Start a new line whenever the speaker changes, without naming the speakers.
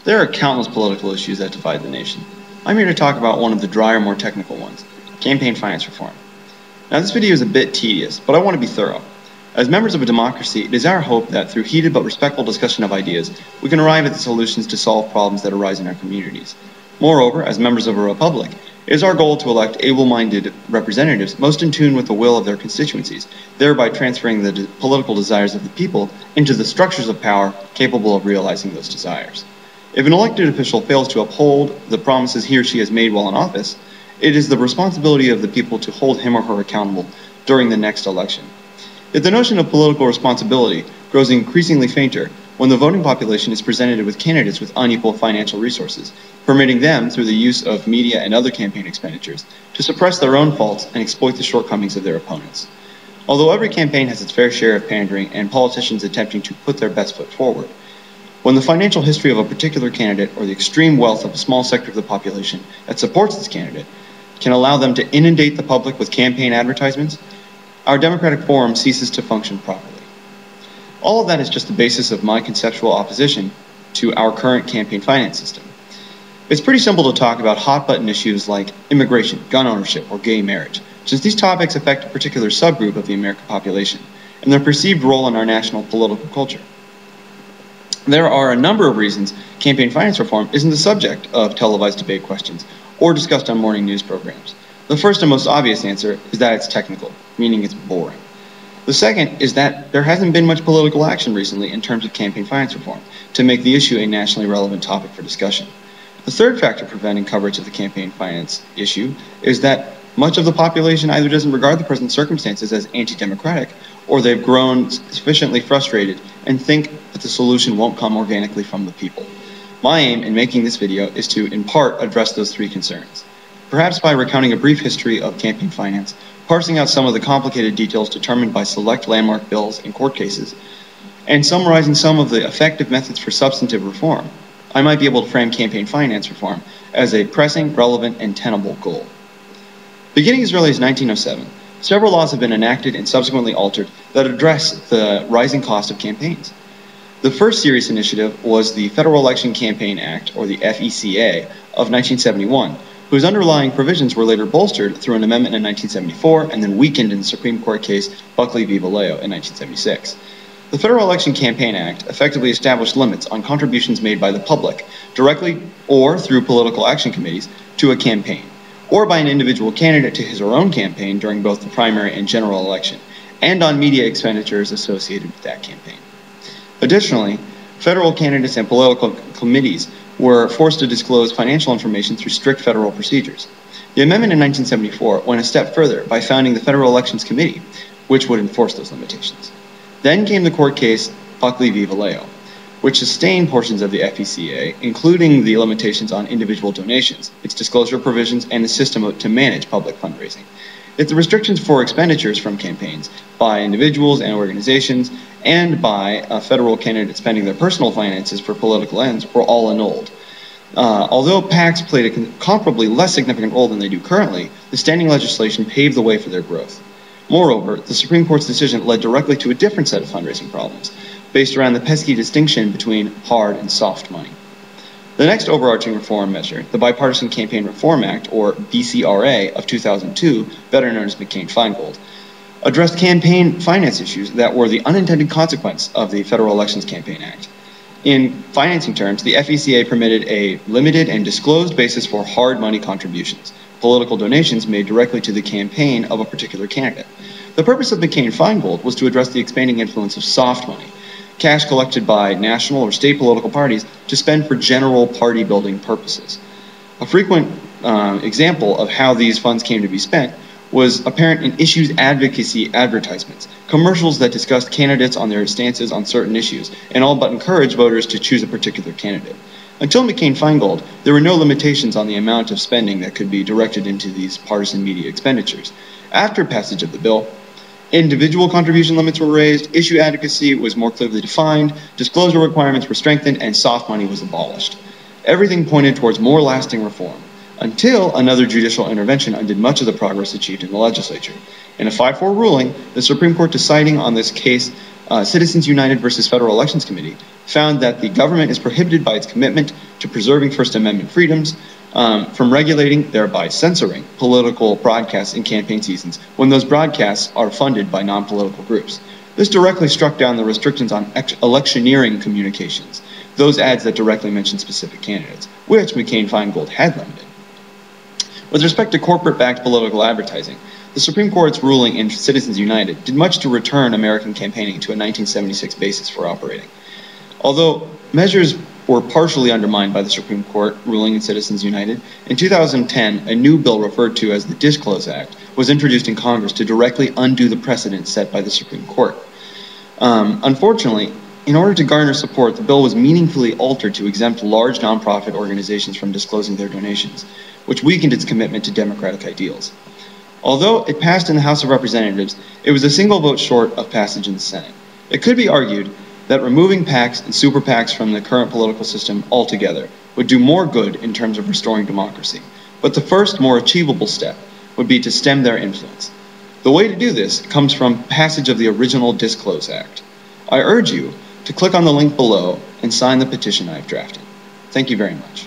There are countless political issues that divide the nation. I'm here to talk about one of the drier, more technical ones, campaign finance reform. Now this video is a bit tedious, but I want to be thorough. As members of a democracy, it is our hope that through heated but respectful discussion of ideas, we can arrive at the solutions to solve problems that arise in our communities. Moreover, as members of a republic, it is our goal to elect able-minded representatives most in tune with the will of their constituencies, thereby transferring the political desires of the people into the structures of power capable of realizing those desires. If an elected official fails to uphold the promises he or she has made while in office, it is the responsibility of the people to hold him or her accountable during the next election. Yet the notion of political responsibility grows increasingly fainter when the voting population is presented with candidates with unequal financial resources, permitting them, through the use of media and other campaign expenditures, to suppress their own faults and exploit the shortcomings of their opponents. Although every campaign has its fair share of pandering and politicians attempting to put their best foot forward, when the financial history of a particular candidate or the extreme wealth of a small sector of the population that supports this candidate can allow them to inundate the public with campaign advertisements, our democratic forum ceases to function properly. All of that is just the basis of my conceptual opposition to our current campaign finance system. It's pretty simple to talk about hot-button issues like immigration, gun ownership, or gay marriage, since these topics affect a particular subgroup of the American population and their perceived role in our national political culture. There are a number of reasons campaign finance reform isn't the subject of televised debate questions or discussed on morning news programs. The first and most obvious answer is that it's technical, meaning it's boring. The second is that there hasn't been much political action recently in terms of campaign finance reform to make the issue a nationally relevant topic for discussion. The third factor preventing coverage of the campaign finance issue is that much of the population either doesn't regard the present circumstances as anti-democratic, or they've grown sufficiently frustrated and think that the solution won't come organically from the people. My aim in making this video is to, in part, address those three concerns. Perhaps by recounting a brief history of campaign finance, parsing out some of the complicated details determined by select landmark bills and court cases, and summarizing some of the effective methods for substantive reform, I might be able to frame campaign finance reform as a pressing, relevant, and tenable goal. Beginning as early as 1907, several laws have been enacted and subsequently altered that address the rising cost of campaigns. The first serious initiative was the Federal Election Campaign Act, or the FECA, of 1971, whose underlying provisions were later bolstered through an amendment in 1974 and then weakened in the Supreme Court case Buckley v. Valeo in 1976. The Federal Election Campaign Act effectively established limits on contributions made by the public, directly or through political action committees, to a campaign, or by an individual candidate to his or her own campaign during both the primary and general election, and on media expenditures associated with that campaign. Additionally, federal candidates and political committees were forced to disclose financial information through strict federal procedures. The amendment in 1974 went a step further by founding the Federal Elections Committee, which would enforce those limitations. Then came the court case Buckley v. Valeo, which sustained portions of the FECA, including the limitations on individual donations, its disclosure provisions, and the system to manage public fundraising. Yet the restrictions for expenditures from campaigns by individuals and organizations and by federal candidates spending their personal finances for political ends were all annulled. Although PACs played a comparably less significant role than they do currently, the standing legislation paved the way for their growth. Moreover, the Supreme Court's decision led directly to a different set of fundraising problems, based around the pesky distinction between hard and soft money. The next overarching reform measure, the Bipartisan Campaign Reform Act, or BCRA, of 2002, better known as McCain-Feingold, addressed campaign finance issues that were the unintended consequence of the Federal Elections Campaign Act. In financing terms, the FECA permitted a limited and disclosed basis for hard money contributions, political donations made directly to the campaign of a particular candidate. The purpose of McCain-Feingold was to address the expanding influence of soft money, cash collected by national or state political parties to spend for general party-building purposes. A frequent example of how these funds came to be spent was apparent in issues advocacy advertisements, commercials that discussed candidates on their stances on certain issues, and all but encouraged voters to choose a particular candidate. Until McCain-Feingold, there were no limitations on the amount of spending that could be directed into these partisan media expenditures. After passage of the bill, individual contribution limits were raised, issue advocacy was more clearly defined, disclosure requirements were strengthened, and soft money was abolished. Everything pointed towards more lasting reform, until another judicial intervention undid much of the progress achieved in the legislature. In a 5-4 ruling, the Supreme Court deciding on this case Citizens United versus Federal Elections Committee found that the government is prohibited by its commitment to preserving First Amendment freedoms from regulating, thereby censoring, political broadcasts in campaign seasons when those broadcasts are funded by non-political groups. This directly struck down the restrictions on electioneering communications, those ads that directly mention specific candidates, which McCain-Feingold had limited. With respect to corporate-backed political advertising, the Supreme Court's ruling in Citizens United did much to return American campaigning to a 1976 basis for operating. Although measures were partially undermined by the Supreme Court ruling in Citizens United, in 2010, a new bill referred to as the Disclose Act was introduced in Congress to directly undo the precedent set by the Supreme Court. Unfortunately, in order to garner support, the bill was meaningfully altered to exempt large nonprofit organizations from disclosing their donations, which weakened its commitment to democratic ideals. Although it passed in the House of Representatives, it was a single vote short of passage in the Senate. It could be argued that removing PACs and super PACs from the current political system altogether would do more good in terms of restoring democracy. But the first, more achievable step would be to stem their influence. The way to do this comes from passage of the original Disclose Act. I urge you to click on the link below and sign the petition I've drafted. Thank you very much.